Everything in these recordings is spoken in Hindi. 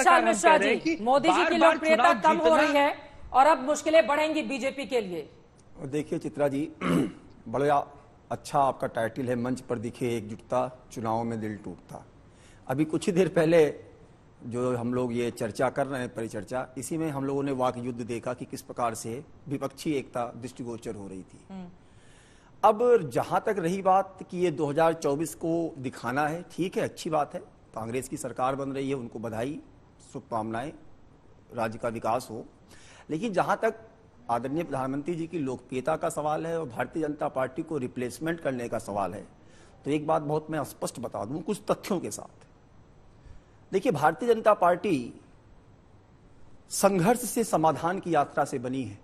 विशाल मिश्रा जी, मोदी जी की लोकप्रियता कम हो रही है और अब मुश्किलें बढ़ेंगी बीजेपी के लिए। देखिए चित्रा जी, बड़ा अच्छा आपका टाइटल है, मंच पर दिखे एकजुटता, चुनाव में दिल टूटता। अभी कुछ ही देर पहले जो हम लोग ये चर्चा कर रहे हैं, परिचर्चा, इसी में हम लोगों ने वाक युद्ध देखा कि किस प्रकार से विपक्षी एकता दृष्टिगोचर हो रही थी। अब जहां तक रही बात कि ये 2024 को दिखाना है, ठीक है, अच्छी बात है, कांग्रेस की सरकार बन रही है, उनको बधाई, शुभकामनाएं, राज्य का विकास हो। लेकिन जहां तक आदरणीय प्रधानमंत्री जी की लोकप्रियता का सवाल है और भारतीय जनता पार्टी को रिप्लेसमेंट करने का सवाल है, तो एक बात बहुत मैं स्पष्ट बता दूं कुछ तथ्यों के साथ। देखिए, भारतीय जनता पार्टी संघर्ष से समाधान की यात्रा से बनी है,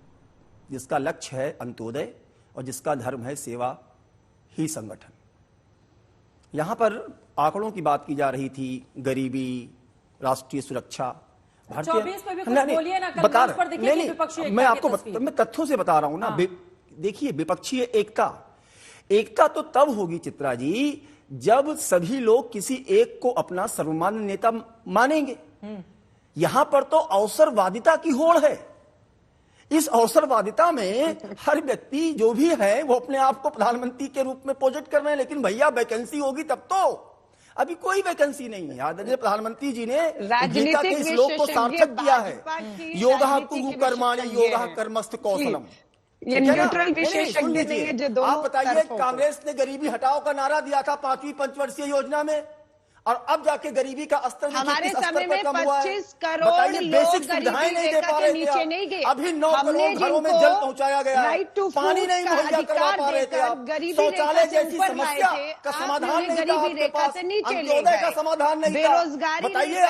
जिसका लक्ष्य है अंत्योदय और जिसका धर्म है सेवा ही संगठन। यहां पर आंकड़ों की बात की जा रही थी, गरीबी, राष्ट्रीय सुरक्षा, मैं आपको मैं तथ्यों से बता रहा हूं ना। देखिए, विपक्षीय एकता तो तब होगी चित्रा जी जब सभी लोग किसी एक को अपना सर्वमान्य नेता मानेंगे। यहां पर तो अवसरवादिता की होड़ है। इस अवसरवादिता में हर व्यक्ति जो भी है वो अपने आप को प्रधानमंत्री के रूप में प्रोजेक्ट कर रहे हैं, लेकिन भैया वैकेंसी होगी तब तो। अभी कोई वैकेंसी नहीं है। आदरणीय प्रधानमंत्री जी ने गीता के श्लोक को सार्थक किया है, योगः कुरु कर्माणि योगः कर्मस्त कौशलम। ये न्यूट्रल विशेषज्ञ नहीं है जो दोनों। आप बताइए, कांग्रेस ने गरीबी हटाओ का नारा दिया था 5वीं पंचवर्षीय योजना में, और अब जाके गरीबी का स्तर हमारे समय में 25 करोड़ लोग बेसिक सुविधाएं नहीं दे पा रहे नीचे नहीं गए। अभी 9 करोड़ घरों में जल पहुंचाया गया है, पानी नहीं मुहैया करवा पा रहे थे आप, शौचालय जैसी समस्या का समाधान नहीं था आपके पास, अंत्योदय का समाधान नहीं था। बेरोजगारी बताइए,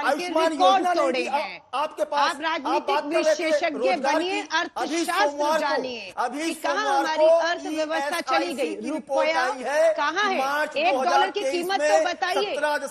आयुष्मान योजना नहीं आपके पास। आप राजनीतिक विशेषज्ञ बनिए, अर्थशास्त्र जानिए, अभी कहाँ हमारी अर्थव्यवस्था चली गई, रुपया कहाँ है, $1 की कीमत बताइए आज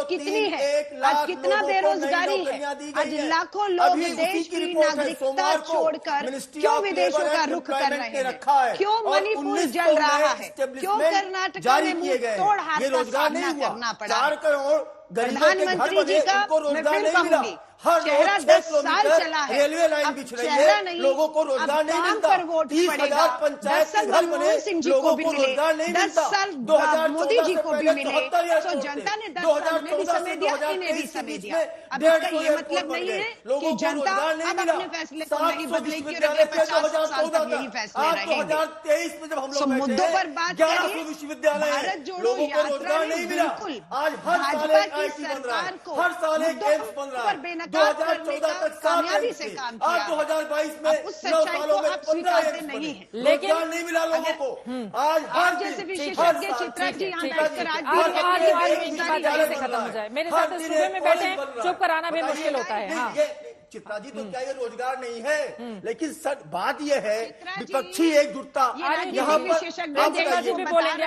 कितनी है, आज कितना बेरोजगारी है, आज लाखों लोग देश की नागरिकता छोड़कर क्यों विदेशों का रुख कर रहे हैं, क्यों मणिपुर जल रहा है, क्यों कर्नाटक में मुंहतोड़ हार का सामना करना पड़ा। 4 करोड़ प्रधानमंत्री जी का मैं फिर कहूंगी, चेहरा 10 साल चला है, रेलवे लाइन बिछ रही चेहरा है, नहीं, लोगों को रोजगार नहीं मिलता। 30,000 पंचायत के घर बने, सिंह जी को भी मिले, 10 साल मोदी जी को भी मिले, तो जनता ने 10 साल में भी समय दिया, इन्हें भी समय दिया। अब इसका ये मतलब नहीं है कि जनता अब अपने फैसले को नहीं बदलेगी और अगले 50 साल तक यही फैसले रहेंगे। तो मुद्दों पर बात करिए। भारत जोड़ो यात्रा में बिल्कुल भाजपा की सरकार को मुद्दों पर बेनकाब करने का कामयाबी से काम किया। 2022 में उस सच्चाई को आप स्वीकारते नहीं है, लेकिन नहीं मिला लोगों को। आज जैसे विशेषज्ञ चित्रा जी यहाँ बैठकर आज से खत्म हो जाए, मेरे साथ स्टूडियो में बैठे चुप कराना भी मुश्किल होता है। चित्रा जी, तो क्या ये रोजगार नहीं है? लेकिन सर बात ये है, विपक्षी एकजुटता यहाँ पर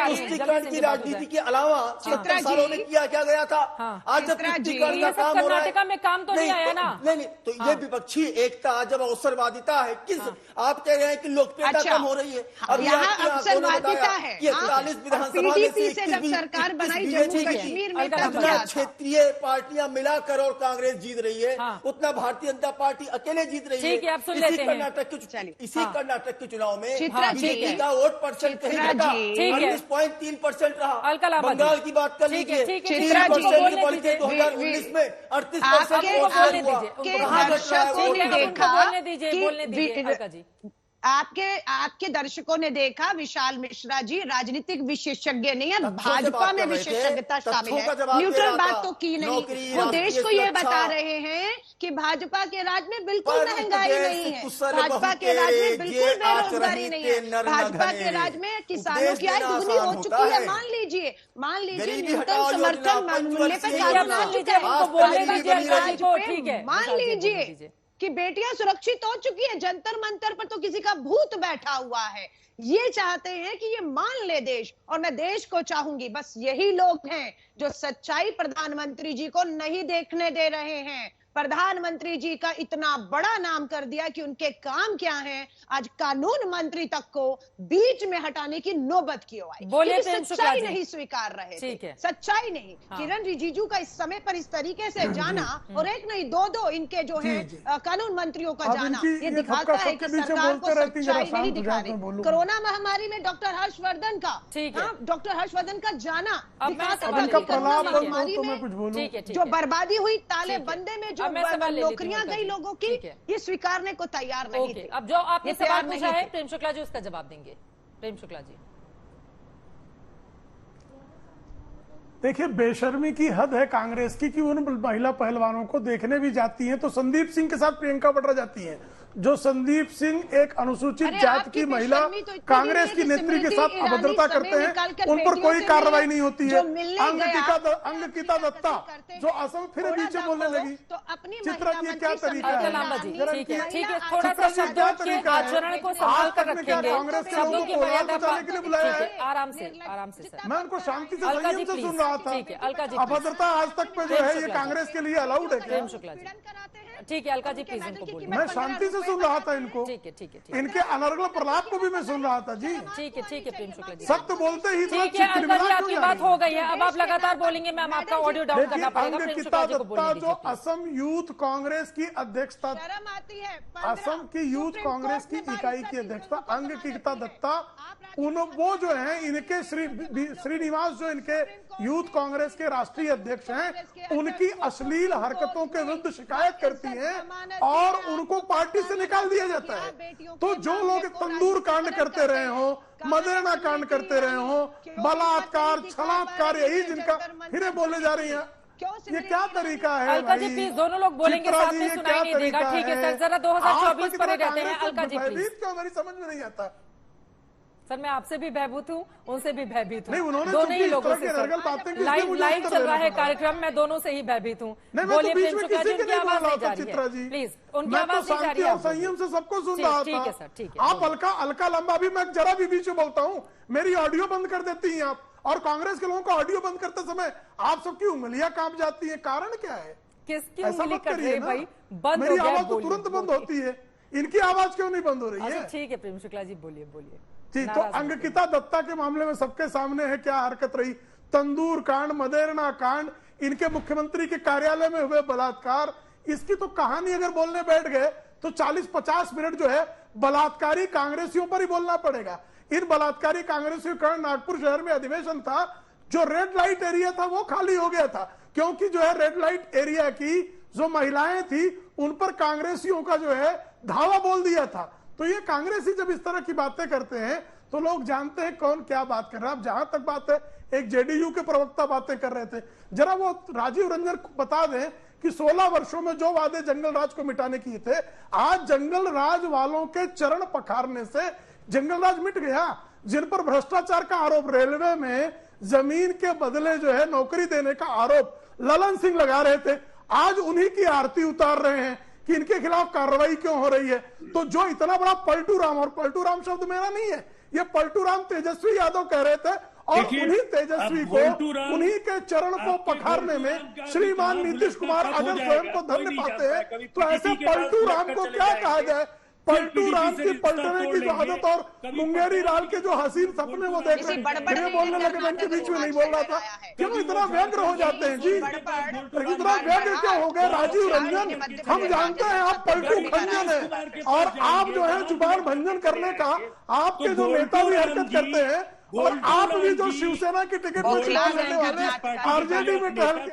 तुष्टीकरण की राजनीति के अलावा 70 सालों में किया क्या गया था। आज जब तुष्टीकरण का काम हो रहा है, कर्नाटक में काम तो नहीं आया ना। नहीं, तो ये विपक्षी एकता जब अवसरवादिता है, किस आप कह रहे हैं कि लोकप्रियता कम हो रही है। अब यहाँ अवसरवादिता है, 40 विधानसभा PDP से जब सरकार बनाई जम्मू कश्मीर में, जितना क्षेत्रीय पार्टियां मिलाकर और कांग्रेस जीत रही है, उतना भारतीय जनता पार्टी अकेले जीत रही है। आप सुन लेते हैं। इसी कर्नाटक के चुनाव में बीजेपी का वोट परसेंट कहीं घटा, 38.3% रहा। बंगाल की बात कर लीजिए, 3% बढ़ के 2019 में 38%। आपके दर्शकों ने देखा, विशाल मिश्रा जी राजनीतिक विशेषज्ञ नहीं है, भाजपा में विशेषज्ञता शामिल है, न्यूट्रल बात तो की नहीं। वो देश को ये बता रहे हैं कि भाजपा के राज में बिल्कुल महंगाई नहीं है, भाजपा के राज में बिल्कुल बेरोजगारी नहीं है, भाजपा के राज में किसानों की आय दुगनी हो चुकी है। मान लीजिए न्यूनतम समर्थन मूल्य पर मान लीजिए कि बेटियां सुरक्षित हो चुकी है, जंतर मंतर पर तो किसी का भूत बैठा हुआ है। ये चाहते हैं कि ये मान ले देश, और मैं देश को चाहूंगी। बस यही लोग हैं जो सच्चाई प्रधानमंत्री जी को नहीं देखने दे रहे हैं। प्रधानमंत्री जी का इतना बड़ा नाम कर दिया कि उनके काम क्या है, आज कानून मंत्री तक को बीच में हटाने की नौबत क्यों आई? बोलिए सच्चाई नहीं स्वीकार रहे थे, सच्चाई नहीं। हाँ। किरण रिजिजू का इस समय पर इस तरीके से जाना, और एक नहीं दो इनके जो है कानून मंत्रियों का जाना, ये दिखाता है कि सरकार को सच्चाई नहीं दिखा रही। कोरोना महामारी में डॉक्टर हर्षवर्धन का, डॉक्टर हर्षवर्धन का जाना दिखाता है महामारी में जो बर्बादी हुई, ताले बंदे में जो नौकरियां गई लोगों की, ये स्वीकारने को तैयार नहीं थे। अब जो आपने सवाल पूछा है प्रेम शुक्ला जी उसका जवाब देंगे। प्रेम शुक्ला जी, देखिए, बेशर्मी की हद है कांग्रेस की कि उन महिला पहलवानों को देखने भी जाती हैं तो संदीप सिंह के साथ प्रियंका वाड्रा जाती हैं। जो संदीप सिंह एक अनुसूचित जात की महिला कांग्रेस की नेत्री के साथ अभद्रता करते हैं, उन पर कोई कार्रवाई नहीं होती है। अंकिता दत्ता जो असम फिर बीच बोलने लगी, चित्रा जी क्या तरीका है? ठीक है, थोड़ा सा शब्दों के आचरण को संभाल कर रखेंगे, कांग्रेस के लोगों को बचाने के लिए बुलाया है। आराम से सर, मैं उनको शांति से संयम से सुन रहा था। अभद्रता आज तक पे जो है ये कांग्रेस के लिए अलाउड है? प्रेम शुक्ला जी, ठीक है, अलका जी प्लीज उनको बोलिए। मैं शांति से सुन रहा था इनको, ठीक है, इनके अनर्गल प्रलाप को भी मैं सुन रहा था जी। ठीक है प्रेम शुक्ला जी, सत्य बोलते ही ठीक है। अलका जी आपकी बात हो गई है, अब आप लगातार बोलेंगे मैम, आपका ऑडियो डाउन करना पड़ेगा। प्रेम शुक्ला जी को बोलने दीजिए। जो असम यूथ कांग्रेस की अध्यक्षता, असम की यूथ कांग्रेस की इकाई की अध्यक्षता अंकिता दत्ता, वो जो है इनके श्रीनिवास जो इनके यूथ कांग्रेस के राष्ट्रीय अध्यक्ष हैं, उनकी अश्लील हरकतों के विरुद्ध शिकायत करती हैं और उनको पार्टी से निकाल दिया जाता है। तो जो लोग तंदूर कांड करते रहे हो, मदेना कांड करते रहे हो, बलात्कार छलात्कार, यही जिनका फिर बोले जा रही है, ये क्या तरीका है? अलका जी प्लीज, दोनों लोग बोलेंगे साथ में, सुनाई नहीं देगा। ठीक है सर, जरा 2024 पर रहते हैं। अलका जी प्लीज, क्यों हमारी समझ में नहीं आता सर, मैं आपसे भी भयभीत हूँ, उनसे भी भयभीत हूँ, उन्होंने दोनों ही लोगों से। लाइव चल रहा है कार्यक्रम, मैं दोनों से ही भयभीत हूँ। बोलिए प्रेम शुक्ला जी, उनकी आवाज नहीं जा रही है, प्लीज उनकी आवाज नहीं जा रही है। संयम से सबको सुन रहा था। ठीक है सर, ठीक है। आप अलका लंबा भी, मैं जरा भी बीच में बोलता हूँ मेरी ऑडियो बंद कर देती हैं आप, और कांग्रेस के लोगों को ऑडियो बंद करते समय आप सबकी उंगलियां कांप जाती है। कारण क्या है? किसकी उंगली कट रही है भाई? बंद मेरी आवाज तो तुरंत बंद होती है, इनकी आवाज क्यों नहीं बंद हो रही है? ठीक है प्रेम शुक्ला जी, बोलिए। जी, तो अंकिता दत्ता के मामले में सबके सामने है क्या हरकत रही। तंदूर कांड, मदेरना कांड, इनके मुख्यमंत्री के कार्यालय में हुए बलात्कार, इसकी तो कहानी अगर बोलने बैठ गए तो 40-50 मिनट जो है बलात्कारी कांग्रेसियों पर ही बोलना पड़ेगा। इन बलात्कारी कांग्रेसियों के कारण नागपुर शहर में अधिवेशन था, जो रेड लाइट एरिया था वो खाली हो गया था, क्योंकि जो है रेड लाइट एरिया की जो महिलाएं थी उन पर कांग्रेसियों का जो है धावा बोल दिया था। तो ये कांग्रेसी जब इस तरह की बातें करते हैं तो लोग जानते हैं कौन क्या बात कर रहा है। अब जहां तक बात है, एक जेडीयू के प्रवक्ता बातें कर रहे थे, जरा वो राजीव रंजन को बता दें कि 16 वर्षों में जो वादे जंगल राज को मिटाने किए थे, आज जंगल राज वालों के चरण पखारने से जंगल राज मिट गया। जिन पर भ्रष्टाचार का आरोप, रेलवे में जमीन के बदले जो है नौकरी देने का आरोप ललन सिंह लगा रहे थे, आज उन्हीं की आरती उतार रहे हैं कि इनके खिलाफ कार्रवाई क्यों हो रही है। तो जो इतना बड़ा पलटू राम, और पलटू राम शब्द मेरा नहीं है, ये पलटू राम तेजस्वी यादव कह रहे थे, और उन्हीं तेजस्वी को, उन्हीं के चरण को पखारने में श्रीमान नीतीश कुमार अगर स्वयं को धन्य पाते हैं, तो ऐसे पलटू राम को क्या कहा जाए? पलटू राम की पलटने की जो आदत और मुंगेरी लाल के जो हसीन सपने वो देख रहे हैं, बोलने लगे, मैं इनके बीच में नहीं बोल रहा था। क्यों इतना व्यग्र हो जाते हैं जी? इतना व्यग्र क्यों हो गए राजीव रंजन? हम जानते हैं आप पलटू भंजन है, और आप जो है जुबान भंजन करने का आपके जो नेता भी हरकत करते हैं, और आप भी जो शिवसेना की टिकट पर चुनाव लड़ने वाले आरजेडी में टहल